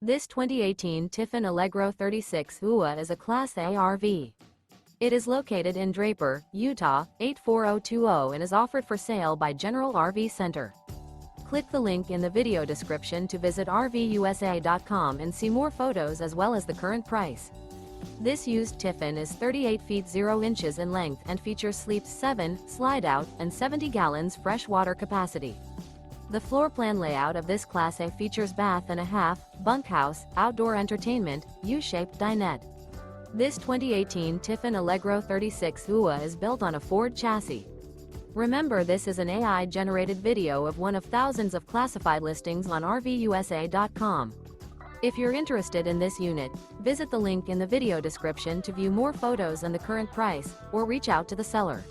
This 2018 Tiffin Allegro 36 UA is a Class A RV. It is located in Draper, Utah, 84020 and is offered for sale by General RV Center. Click the link in the video description to visit RVUSA.com and see more photos as well as the current price. This used Tiffin is 38 feet 0 inches in length and features sleeps 7, Slideout, and 70 gallons fresh water capacity. The floor plan layout of this Class A features bath and a half, bunkhouse, outdoor entertainment, U-shaped dinette. This 2018 Tiffin Allegro 36 UA is built on a Ford chassis. Remember, this is an AI-generated video of one of thousands of classified listings on RVUSA.com. If you're interested in this unit, visit the link in the video description to view more photos and the current price, or reach out to the seller.